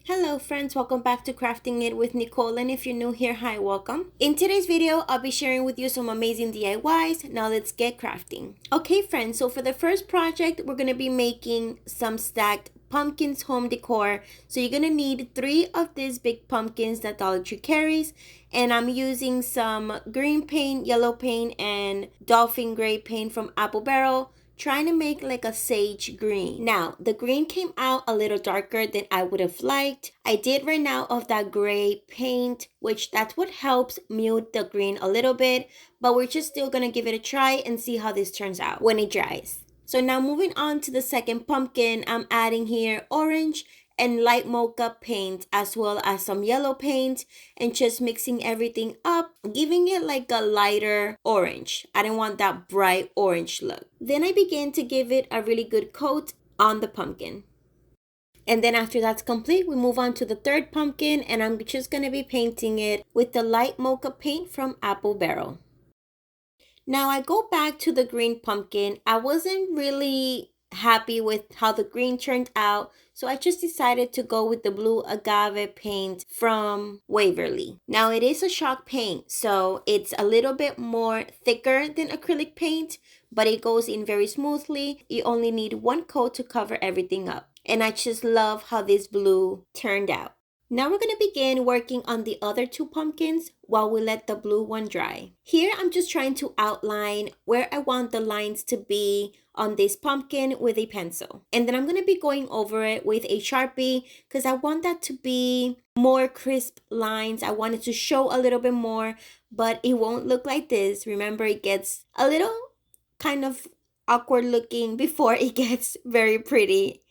Hello friends, welcome back to Crafting It with Nicole, and if you're new here, hi, welcome. In today's video, I'll be sharing with you some amazing DIYs. Now let's get crafting. Okay friends, so for the first project, we're going to be making some stacked pumpkins home decor. So you're going to need 3 of these big pumpkins that Dollar Tree carries, and I'm using some green paint, yellow paint, and dolphin gray paint from Apple Barrel, trying to make like a sage green. Now, the green came out a little darker than I would have liked. I did run out of that gray paint, which that's what helps mute the green a little bit, but we're just still gonna give it a try and see how this turns out when it dries. So now moving on to the second pumpkin, I'm adding here orange and light mocha paint as well as some yellow paint and just mixing everything up, giving it like a lighter orange. I didn't want that bright orange look. Then I began to give it a really good coat on the pumpkin. And then after that's complete, we move on to the third pumpkin, and I'm just going to be painting it with the light mocha paint from Apple Barrel. Now I go back to the green pumpkin. I wasn't really happy with how the green turned out, so I just decided to go with the blue agave paint from Waverly. Now it is a chalk paint, so it's a little bit more thicker than acrylic paint, but it goes in very smoothly. You only need 1 coat to cover everything up. And I just love how this blue turned out. Now we're going to begin working on the other 2 pumpkins while we let the blue one dry. Here I'm just trying to outline where I want the lines to be on this pumpkin with a pencil. And then I'm going to be going over it with a Sharpie because I want that to be more crisp lines. I want it to show a little bit more, but it won't look like this. Remember, it gets a little kind of awkward looking before it gets very pretty.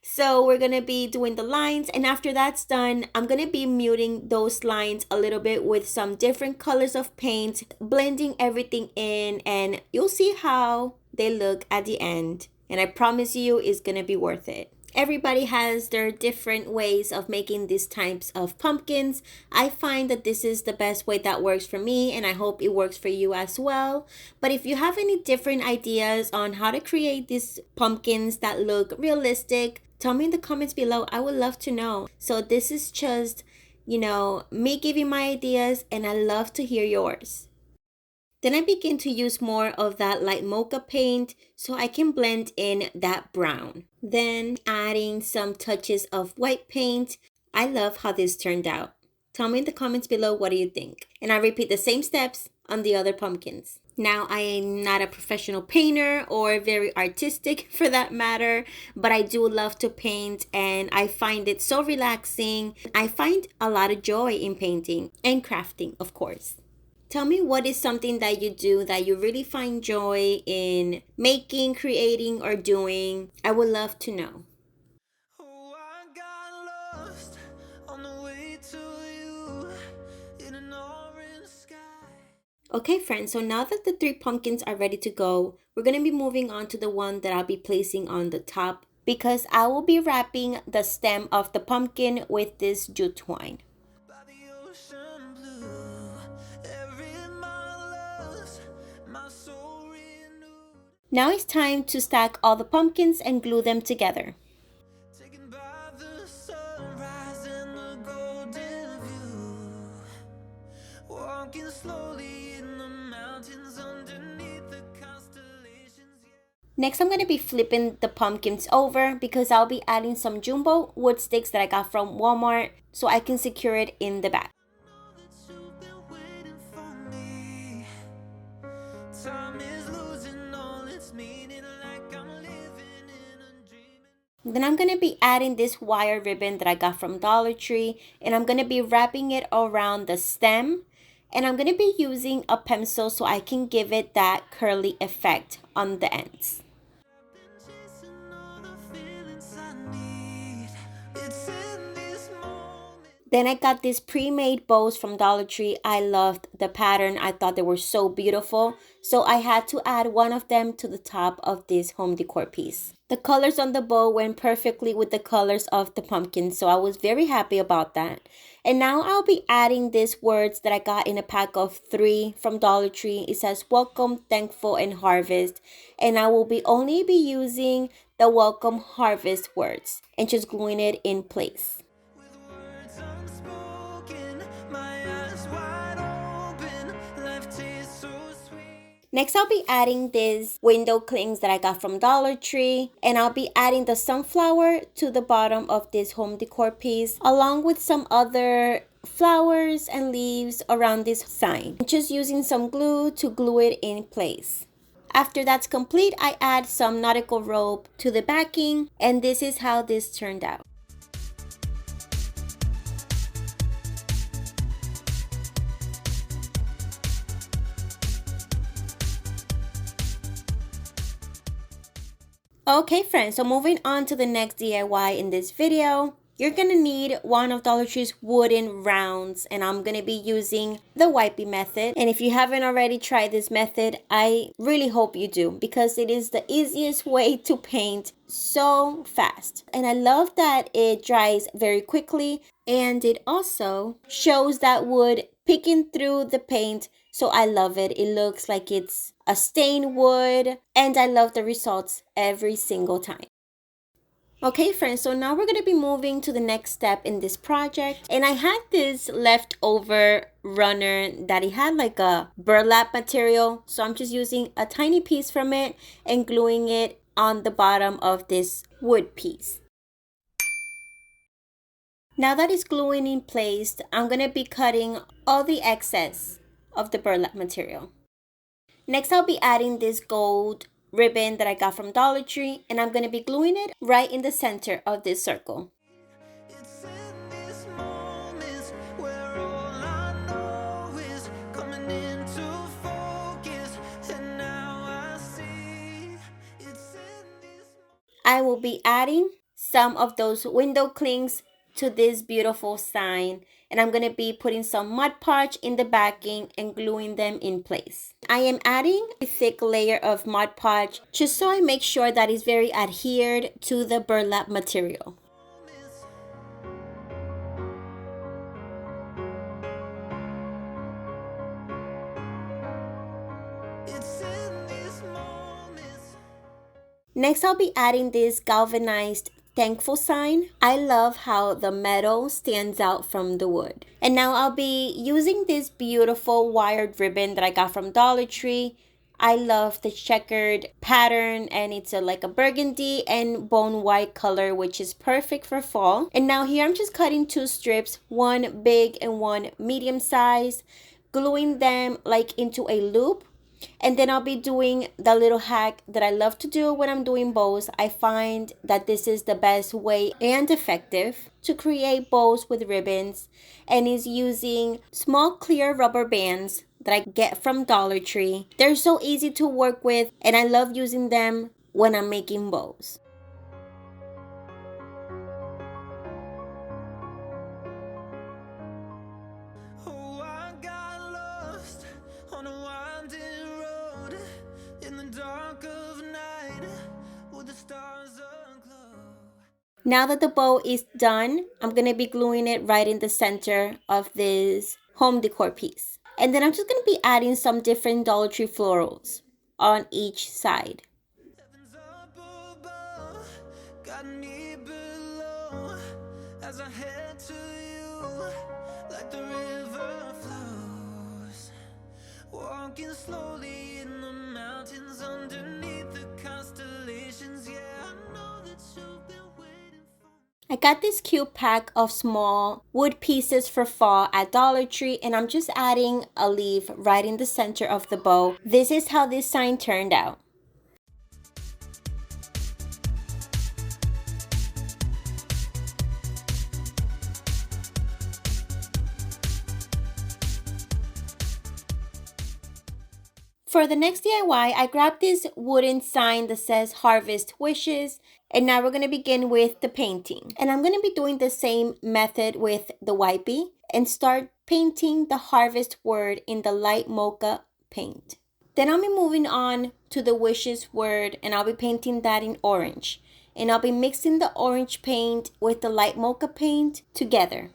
So we're going to be doing the lines, and after that's done, I'm going to be muting those lines a little bit with some different colors of paint, blending everything in, and you'll see how they look at the end. And I promise you it's going to be worth it. Everybody has their different ways of making these types of pumpkins. I find that this is the best way that works for me, and I hope it works for you as well. But if you have any different ideas on how to create these pumpkins that look realistic, tell me in the comments below. I would love to know. So this is just, me giving my ideas, and I love to hear yours. Then I begin to use more of that light mocha paint so I can blend in that brown. Then adding some touches of white paint. I love how this turned out. Tell me in the comments below, what do you think? And I repeat the same steps on the other pumpkins. Now, I am not a professional painter or very artistic for that matter, but I do love to paint and I find it so relaxing. I find a lot of joy in painting and crafting, of course. Tell me, what is something that you do that you really find joy in making, creating, or doing? I would love to know. Oh, I got lost on the way to you in an orange sky. Okay, friends, so now that the 3 pumpkins are ready to go, we're going to be moving on to the one that I'll be placing on the top because I will be wrapping the stem of the pumpkin with this jute twine. By the ocean blue, every mile lost, my soul renewed. Now it's time to stack all the pumpkins and glue them together. Taken by the sunrise and the golden view, walking slowly in the mountains underneath the constellations. Next, I'm going to be flipping the pumpkins over because I'll be adding some jumbo wood sticks that I got from Walmart so I can secure it in the back. Know that you've been waiting for me. Time is losing all its meaning, like I'm living in a dream. Then I'm going to be adding this wire ribbon that I got from Dollar Tree, and I'm going to be wrapping it around the stem, and I'm going to be using a pencil so I can give it that curly effect on the ends. I've been chasing all the feelings I need. It's in this moment. Then I got these pre-made bows from Dollar Tree. I loved the pattern. I thought they were so beautiful. So I had to add one of them to the top of this home decor piece. The colors on the bow went perfectly with the colors of the pumpkin, so I was very happy about that. And now I'll be adding these words that I got in a pack of 3 from Dollar Tree. It says welcome, thankful, and harvest. And I will only be using the welcome harvest words and just gluing it in place. With Next, I'll be adding these window clings that I got from Dollar Tree, and I'll be adding the sunflower to the bottom of this home decor piece, along with some other flowers and leaves around this sign. I'm just using some glue to glue it in place. After that's complete, I add some nautical rope to the backing, and this is how this turned out. Okay friends, so moving on to the next DIY in this video. You're gonna need one of Dollar Tree's wooden rounds, and I'm gonna be using the wipey method. And if you haven't already tried this method, I really hope you do, because it is the easiest way to paint so fast. And I love that it dries very quickly, and it also shows that wood peeking through the paint. So I love it. It looks like it's a stained wood, and I love the results every single time. Okay friends, so now we're going to be moving to the next step in this project. And I had this leftover runner that it had like a burlap material. So I'm just using a tiny piece from it and gluing it on the bottom of this wood piece. Now that it's gluing in place, I'm going to be cutting all the excess of the burlap material. Next, I'll be adding this gold ribbon that I got from Dollar Tree, and I'm going to be gluing it right in the center of this circle. It's in these moments where all I know is coming into focus, and now I see it's in these. I will be adding some of those window clings to this beautiful sign, and I'm going to be putting some Mod Podge in the backing and gluing them in place. I am adding a thick layer of Mod Podge just so I make sure that it's very adhered to the burlap material. It's in these moments. Next, I'll be adding this galvanized thankful sign. I love how the metal stands out from the wood. And now I'll be using this beautiful wired ribbon that I got from Dollar Tree. I love the checkered pattern, and it's like a burgundy and bone white color, which is perfect for fall. And now here I'm just cutting two strips, one big and one medium size, gluing them like into a loop. And then I'll be doing the little hack that I love to do when I'm doing bows. I find that this is the best way and effective to create bows with ribbons, and is using small clear rubber bands that I get from Dollar Tree. They're so easy to work with, and I love using them when I'm making bows. Oh, I got lost on a winding road in the dark of night with the stars aglow. Now that the bow is done, I'm going to be gluing it right in the center of this home decor piece. And then I'm just going to be adding some different Dollar Tree florals on each side. Heavens up above, got me below as I head to you like the river flows. Walking slowly in the mountains underneath the constellations. Yeah, I know that you've been waiting for me. I got this cute pack of small wood pieces for fall at Dollar Tree, and I'm just adding a leaf right in the center of the bow. This is how this sign turned out. For the next DIY, I grabbed this wooden sign that says Harvest Wishes, and now we're going to begin with the painting. And I'm going to be doing the same method with the wipey and start painting the harvest word in the light mocha paint. Then I'll be moving on to the wishes word, and I'll be painting that in orange. And I'll be mixing the orange paint with the light mocha paint together.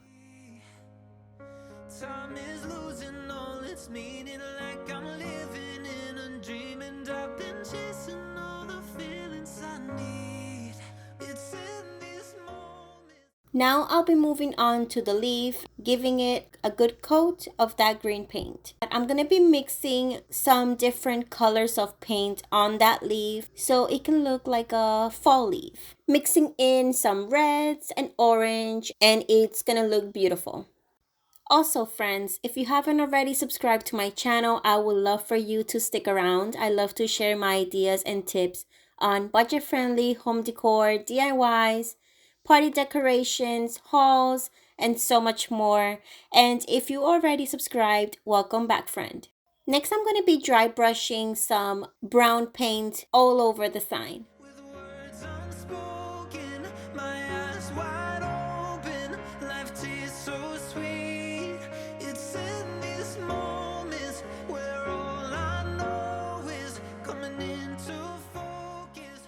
Time is losing all its meaning, like I'm living in a dream, and I've been chasing all the feelings I need. It's in this moment. Now I'll be moving on to the leaf, giving it a good coat of that green paint. I'm going to be mixing some different colors of paint on that leaf so it can look like a fall leaf. Mixing in some reds and orange, and it's going to look beautiful. Also, friends, if you haven't already subscribed to my channel, I would love for you to stick around. I love to share my ideas and tips on budget-friendly home decor, DIYs, party decorations, hauls, and so much more. And if you already subscribed, welcome back, friend. Next, I'm going to be dry brushing some brown paint all over the sign. With words unspoken, my eyes wide open, life tastes so sweet. It's in these moments where all I know is coming into focus.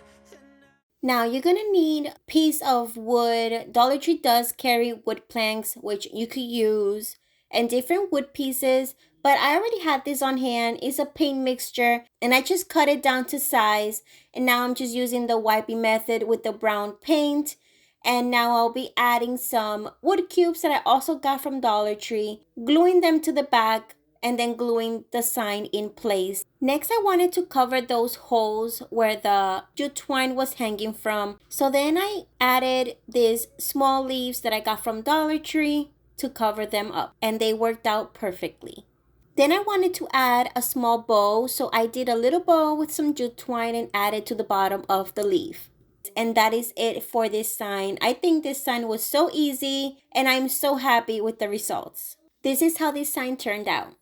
Now you're gonna need a piece of wood. Dollar Tree does carry wood planks, which you could use, and different wood pieces, but I already had this on hand. It's a paint mixture, and I just cut it down to size, and now I'm just using the wiping method with the brown paint. And now I'll be adding some wood cubes that I also got from Dollar Tree, gluing them to the back, and then gluing the sign in place. Next, I wanted to cover those holes where the jute twine was hanging from. So then I added these small leaves that I got from Dollar Tree to cover them up, and they worked out perfectly. Then I wanted to add a small bow, so I did a little bow with some jute twine and added to the bottom of the leaf. And that is it for this sign. I think this sign was so easy, and I'm so happy with the results. This is how this sign turned out.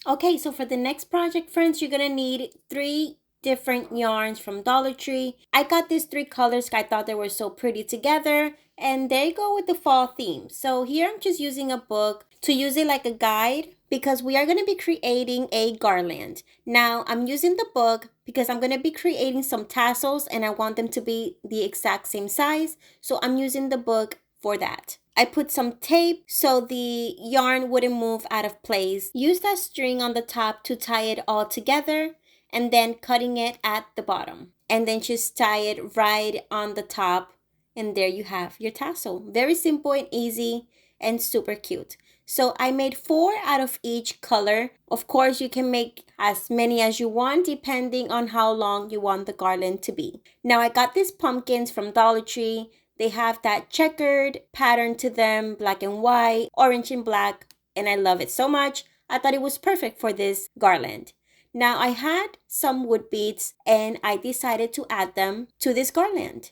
Okay, so for the next project, friends, you're gonna need 3 different yarns from Dollar Tree. I got these 3 colors. I thought they were so pretty together, and they go with the fall theme. So here I'm just using a book to use it like a guide because we are gonna be creating a garland. Now I'm using the book because I'm gonna be creating some tassels and I want them to be the exact same size. So I'm using the book for that. I put some tape so the yarn wouldn't move out of place. Use that string on the top to tie it all together and then cutting it at the bottom. And then just tie it right on the top and there you have your tassel. Very simple and easy and super cute. So I made 4 out of each color. Of course, you can make as many as you want depending on how long you want the garland to be. Now I got these pumpkins from Dollar Tree. They have that checkered pattern to them, black and white, orange and black, and I love it so much. I thought it was perfect for this garland. Now I had some wood beads and I decided to add them to this garland.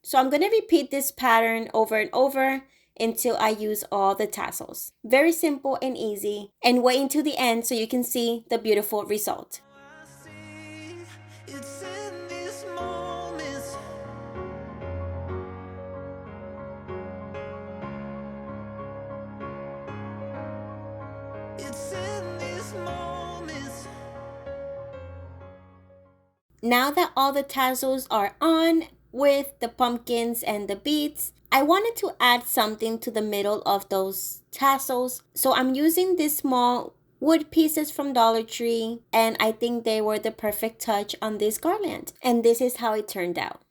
So I'm going to repeat this pattern over and over until I use all the tassels. Very simple and easy. And wait until the end so you can see the beautiful result. Now that all the tassels are on with the pumpkins and the beads, I wanted to add something to the middle of those tassels. So I'm using these small wood pieces from Dollar Tree, and I think they were the perfect touch on this garland. And this is how it turned out.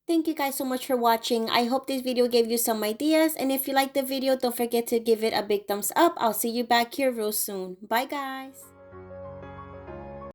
Thank you guys so much for watching. I hope this video gave you some ideas. And if you liked the video, don't forget to give it a big thumbs up. I'll see you back here real soon. Bye guys.